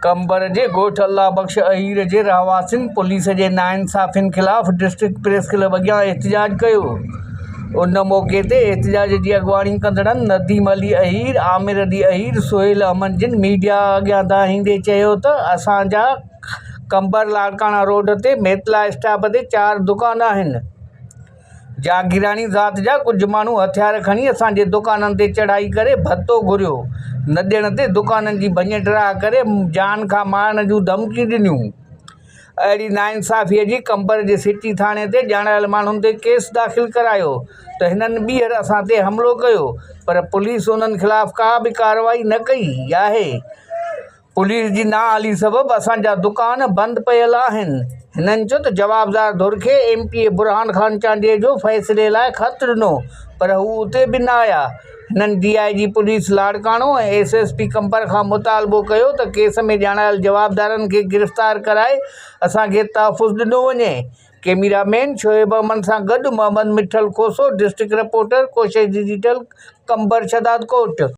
कंबर जे ॻोठ अल्लाह बख़्श अहीर जे रहवासियुनि पुलिस जे नाइंसाफ़ियुनि ख़िलाफ़ डिस्ट्रिक्ट प्रेस क्लब अॻियां एहतिजाज कयो। उन मौक़े ते एहतिजाज जी अॻवानी कंदड़नि नदीम अली अहीर, आमिर अली अहीर, सोहेल अहमद जिन मीडिया अॻियां धाहींदे चयो त असांजा कंबर लाड़काना रोड ते मेतला स्टॉप ते 4 दुकान आहिनि। जागीरानी ज़ात जा कुझु माण्हू हथियार खणी असांजे दुकाननि ते चढ़ाई करे भत्तो घुरियो। न ॾियण ते दुकाननि जी भञ टिराह करे जान खां मारण जूं धमकियूं ॾिनियूं। अहिड़ी नाइंसाफ़ीअ जी कंबर जे सिटी थाणे ते ॼाणायल माण्हुनि ते केस दाख़िल करायो त हिननि ॿीहर असां ते हमिलो कयो, पर पुलिस उन्हनि ख़िलाफ़ का बि कार्रवाई न कई आहे। पुलिस जी नाअहली सबबि असांजा दुकान बंदि पियल आहिनि। हिननि चयो त जवाबदार धुर खे MP बुरहान खान चांडीअ जो फ़ैसिले लाइ ख़त ॾिनो, पर हू उते बि न आया। हिननि DIG पुलिस लाड़काणो ऐं SSP कंबर खां मुतालबो कयो त केस में ॼाणायल जवाबदारनि खे गिरफ़्तार कराए असांखे तहफ़ुज़ ॾिनो वञे। कैमरामैन शोएब अमन सां गॾु मोहम्मद मिठल खोसो, डिस्ट्रिक्ट रिपोर्टर कोशिश डिजिटल, कंबर शदादकोट।